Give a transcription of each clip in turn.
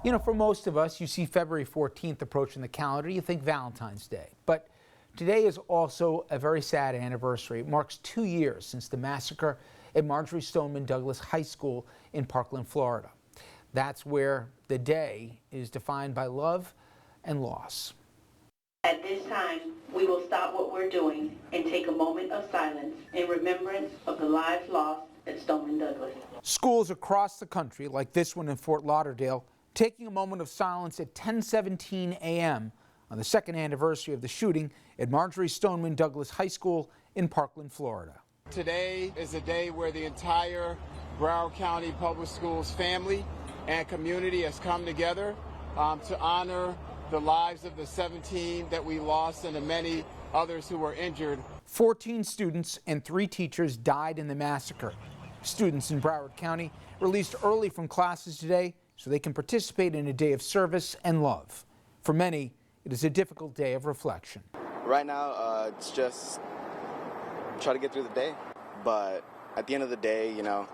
You know, for most of us, you see February 14th approaching the calendar, you think Valentine's Day. But today is also a very sad anniversary. It marks 2 years since the massacre at Marjory Stoneman Douglas High School in Parkland, Florida. That's where the day is defined by love and loss. At this time, we will stop what we're doing and take a moment of silence in remembrance of the lives lost at Stoneman Douglas. Schools across the country, like this one in Fort Lauderdale, taking a moment of silence at 10:17 a.m. on the second anniversary of the shooting at Marjory Stoneman Douglas High School in Parkland, Florida. Today is a day where the entire Broward County Public Schools family and community has come together to honor the lives of the 17 that we lost and the many others who were injured. 14 students and 3 teachers died in the massacre. Students in Broward County released early from classes today so they can participate in a day of service and love. For many, it is a difficult day of reflection. Right now, it's just try to get through the day. But at the end of the day, you know,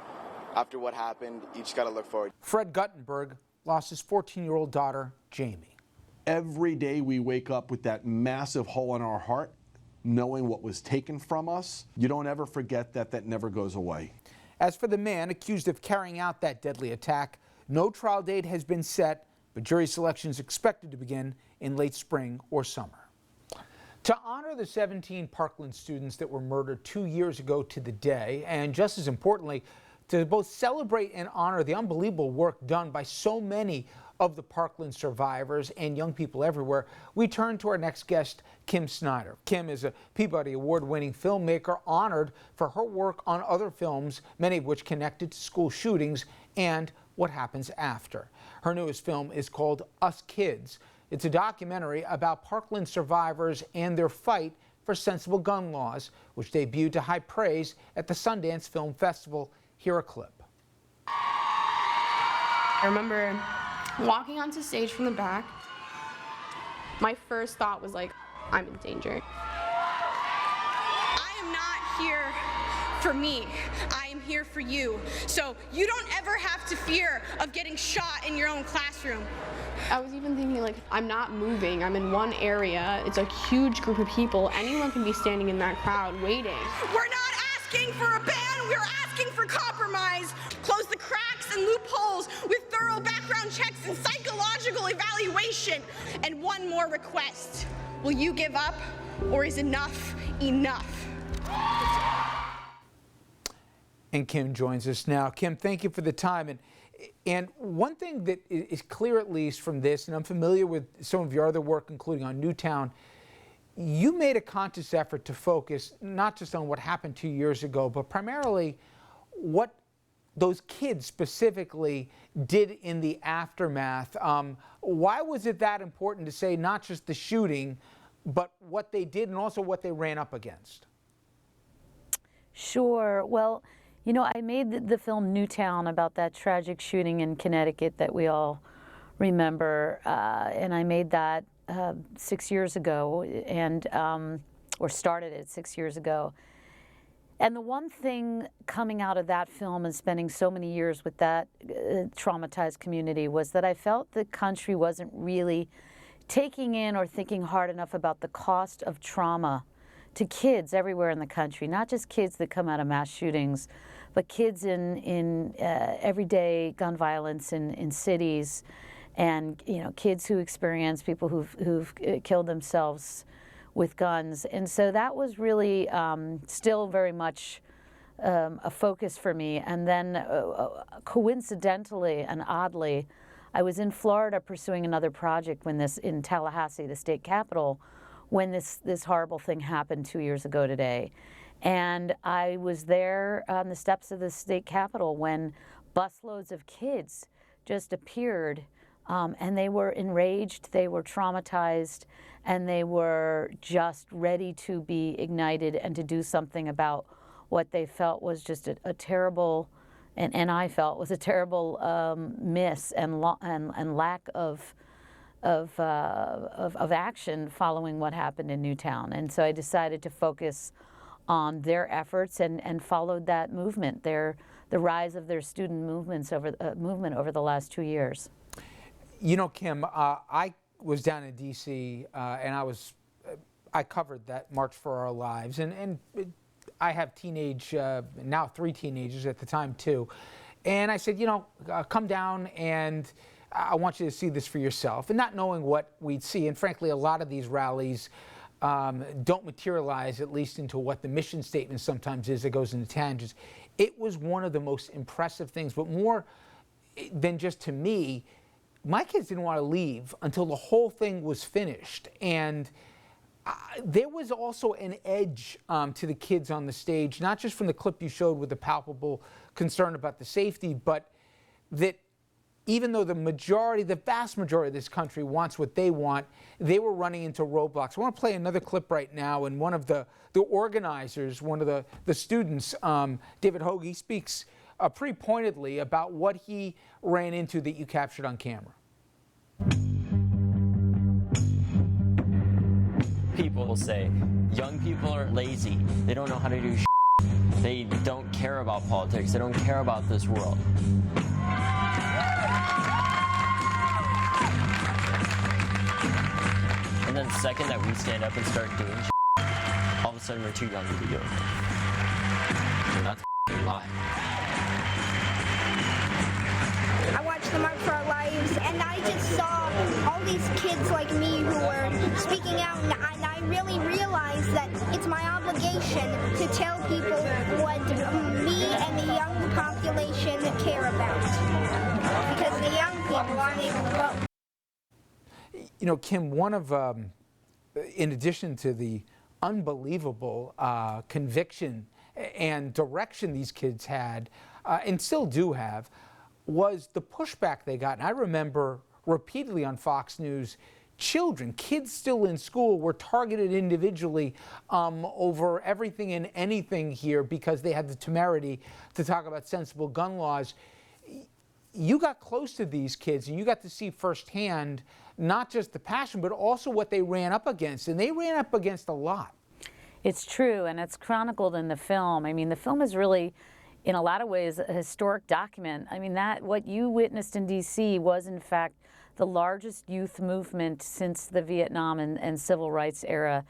after what happened, you just got to look forward. Fred Guttenberg lost his 14-year-old daughter, Jamie. Every day we wake up with that massive hole in our heart, knowing what was taken from us. You don't ever forget that. That never goes away. As for the man accused of carrying out that deadly attack, no trial date has been set, but jury selection is expected to begin in late spring or summer. To honor the 17 Parkland students that were murdered 2 years ago to the day, and just as importantly, to both celebrate and honor the unbelievable work done by so many of the Parkland survivors and young people everywhere, we turn to our next guest, Kim Snyder. Kim is a Peabody Award-winning filmmaker honored for her work on other films, many of which connected to school shootings and what happens after. Her newest film is called Us Kids. It's a documentary about Parkland survivors and their fight for sensible gun laws, which debuted to high praise at the Sundance Film Festival. Hear a clip. I remember walking onto stage from the back. My first thought was like, I'm in danger. I am not here for me. I am here for you. So you don't ever have to fear of getting shot in your own classroom. I was even thinking, like, I'm not moving. I'm in one area. It's a huge group of people. Anyone can be standing in that crowd waiting. We're not asking for a ban. We're asking for compromise. Close the cracks and loopholes with thorough background checks and psychological evaluation. And one more request. Will you give up, or is enough enough? And Kim joins us now. Kim, thank you for the time. And one thing that is clear, at least from this, and I'm familiar with some of your other work, including on Newtown, you made a conscious effort to focus not just on what happened 2 years ago, but primarily what those kids specifically did in the aftermath. Why was it that important to say not just the shooting, but what they did and also what they ran up against? Sure. Well, you know, I made the film Newtown about that tragic shooting in Connecticut that we all remember, and I made that 6 years ago, and or started it 6 years ago. And the one thing coming out of that film and spending so many years with that traumatized community was that I felt the country wasn't really taking in or thinking hard enough about the cost of trauma to kids everywhere in the country, not just kids that come out of mass shootings, but kids in everyday gun violence in cities, and kids who experience people who've killed themselves with guns. And so that was really still very much a focus for me. And then coincidentally and oddly, I was in Florida pursuing another project in Tallahassee, the state capital, when this horrible thing happened 2 years ago today. And I was there on the steps of the state capitol when busloads of kids just appeared, and they were enraged, they were traumatized, and they were just ready to be ignited and to do something about what they felt was just a terrible, and I felt was a terrible miss and lack of action following what happened in Newtown. And so I decided to focus on their efforts and followed that movement, the rise of their student movement over the last 2 years. You know, Kim, I was down in D.C. And I covered that March for Our Lives, and I have now 3 teenagers at the time too, and I said, you know, come down and I want you to see this for yourself, and not knowing what we'd see, and frankly, a lot of these rallies don't materialize, at least into what the mission statement sometimes is. It goes into tangents. It was one of the most impressive things, but more than just to me, my kids didn't want to leave until the whole thing was finished. And there was also an edge to the kids on the stage, not just from the clip you showed with the palpable concern about the safety, but that even though the vast majority of this country wants what they want, they were running into roadblocks. I want to play another clip right now, and one of the organizers, one of the students, David Hoagie, speaks pretty pointedly about what he ran into that you captured on camera. People will say, young people are lazy. They don't know how to do shit. They don't care about politics. They don't care about this world. And then the second that we stand up and start doing shit, all of a sudden we're too young to be doing it. And that's a lie. I watched the March for Our Lives, and I just saw all these kids like me who were speaking out, and I really realized that it's my obligation to tell people what me and the young population care about. Because the young people aren't able to vote. You know, Kim, one of, in addition to the unbelievable conviction and direction these kids had, and still do have, was the pushback they got. And I remember repeatedly on Fox News, kids still in school were targeted individually over everything and anything here because they had the temerity to talk about sensible gun laws. You got close to these kids and you got to see firsthand not just the passion, but also what they ran up against. And they ran up against a lot. It's true, and it's chronicled in the film. I mean, the film is really, in a lot of ways, a historic document. I mean, what you witnessed in D.C. was, in fact, the largest youth movement since the Vietnam and civil rights era,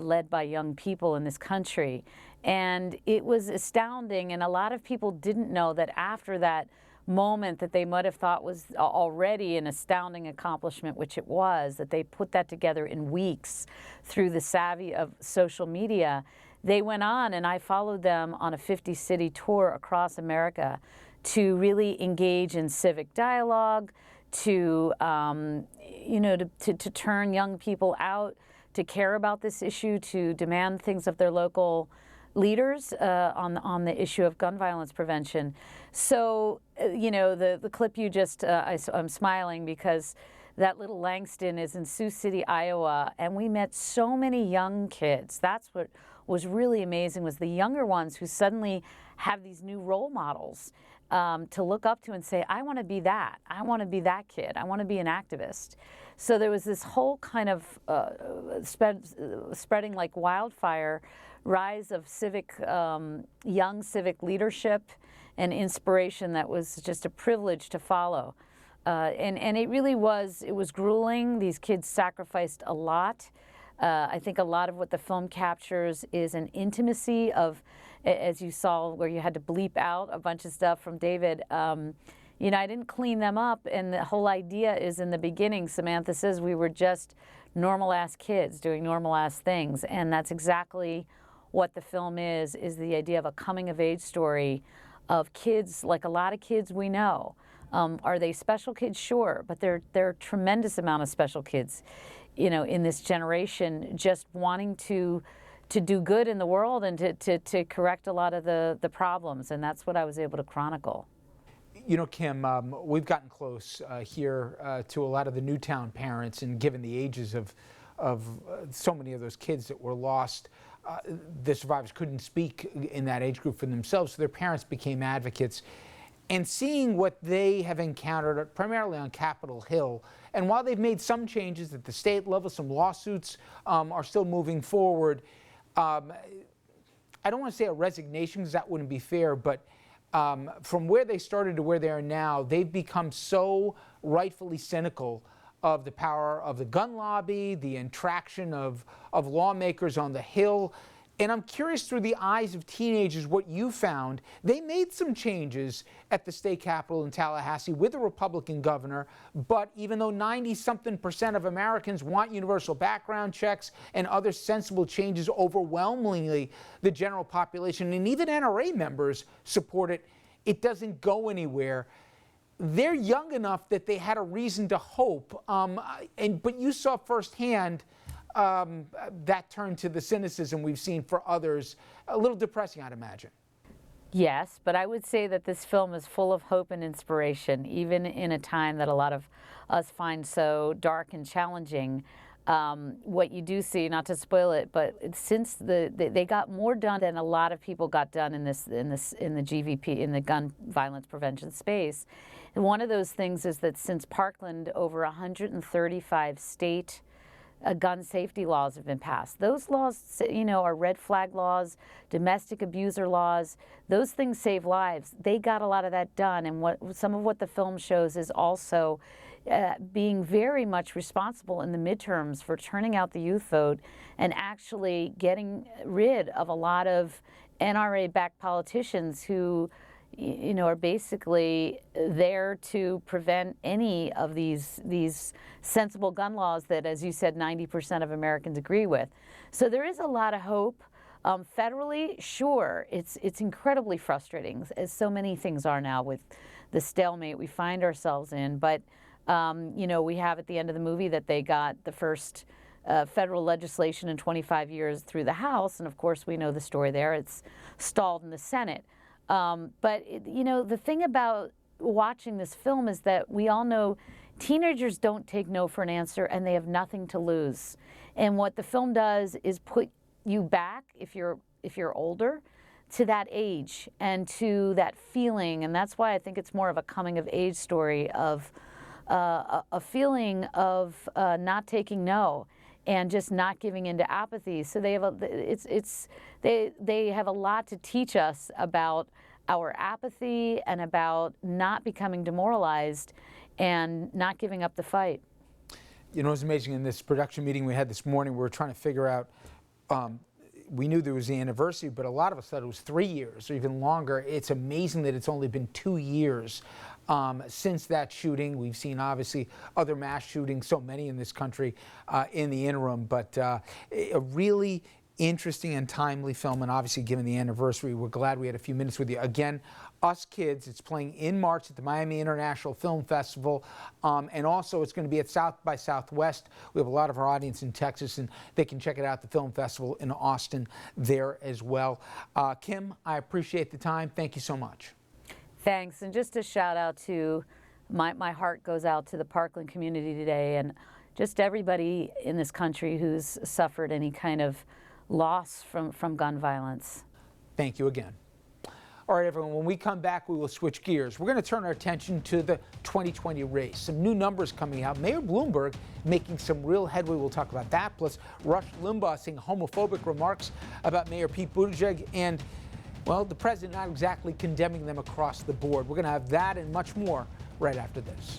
led by young people in this country. And it was astounding, and a lot of people didn't know that after that moment that they might have thought was already an astounding accomplishment, which it was, that they put that together in weeks through the savvy of social media. They went on, and I followed them on a 50-city tour across America to really engage in civic dialogue, to to turn young people out, to care about this issue, to demand things of their local leaders on the issue of gun violence prevention. So, the clip you just, I'm smiling because that little Langston is in Sioux City, Iowa, and we met so many young kids. That's what was really amazing, was the younger ones who suddenly have these new role models to look up to and say, I want to be that. I want to be that kid. I want to be an activist. So there was this whole kind of spreading like wildfire, rise of young civic leadership and inspiration that was just a privilege to follow. And it really was, it was grueling. These kids sacrificed a lot. I think a lot of what the film captures is an intimacy of, as you saw, where you had to bleep out a bunch of stuff from David. I didn't clean them up, and the whole idea is, in the beginning, Samantha says we were just normal-ass kids doing normal-ass things, and that's exactly what the film is the idea of a coming-of-age story of kids, like a lot of kids we know. Are they special kids? Sure, but there are a tremendous amount of special kids, in this generation, just wanting to do good in the world and to correct a lot of the problems, and that's what I was able to chronicle. Kim, we've gotten close here to a lot of the Newtown parents, and given the ages of so many of those kids that were lost, the survivors couldn't speak in that age group for themselves, so their parents became advocates. And seeing what they have encountered primarily on Capitol Hill, and while they've made some changes at the state level, some lawsuits are still moving forward, I don't want to say a resignation because that wouldn't be fair, but from where they started to where they are now, they've become so rightfully cynical of the power of the gun lobby, the attraction of lawmakers on the Hill. And I'm curious, through the eyes of teenagers, what you found. They made some changes at the state capitol in Tallahassee with a Republican governor, but even though 90-something% of Americans want universal background checks and other sensible changes, overwhelmingly the general population and even NRA members support it, it doesn't go anywhere. They're young enough that they had a reason to hope, but you saw firsthand that turn to the cynicism we've seen for others. A little depressing, I'd imagine. Yes, but I would say that this film is full of hope and inspiration, even in a time that a lot of us find so dark and challenging. What you do see, not to spoil it, but since they got more done than a lot of people got done in the GVP, in the gun violence prevention space. And one of those things is that since Parkland, over 135 state gun safety laws have been passed. Those laws, are red flag laws, domestic abuser laws. Those things save lives. They got a lot of that done, and some of what the film shows is also being very much responsible in the midterms for turning out the youth vote and actually getting rid of a lot of NRA-backed politicians who are basically there to prevent any of these sensible gun laws that, as you said, 90% of Americans agree with. So there is a lot of hope. Federally, sure, it's incredibly frustrating, as so many things are now with the stalemate we find ourselves in. But, we have at the end of the movie that they got the first federal legislation in 25 years through the House, and of course we know the story there. It's stalled in the Senate. But the thing about watching this film is that we all know teenagers don't take no for an answer, and they have nothing to lose. And what the film does is put you back, if you're older, to that age and to that feeling. And that's why I think it's more of a coming of age story of a feeling of not taking no and just not giving into apathy. So they have they have a lot to teach us about our apathy and about not becoming demoralized and not giving up the fight. It was amazing. In this production meeting we had this morning, we were trying to figure out, we knew there was the anniversary, but a lot of us thought it was 3 years or even longer. It's amazing that it's only been 2 years since that shooting. We've seen, obviously, other mass shootings, so many in this country in the interim, but a really interesting and timely film, and obviously given the anniversary, we're glad we had a few minutes with you. Again, Us Kids, it's playing in March at the Miami International Film Festival, and also it's going to be at South by Southwest. We have a lot of our audience in Texas, and they can check it out at the Film Festival in Austin there as well. Kim, I appreciate the time. Thank you so much. Thanks, and just a shout out to, my heart goes out to the Parkland community today, and just everybody in this country who's suffered any kind of loss from gun violence. Thank you again. All right, everyone, when we come back, we will switch gears. We're going to turn our attention to the 2020 race. Some new numbers coming out. Mayor Bloomberg making some real headway. We'll talk about that. Plus, Rush Limbaugh saying homophobic remarks about Mayor Pete Buttigieg, and, well, the president not exactly condemning them across the board. We're going to have that and much more right after this.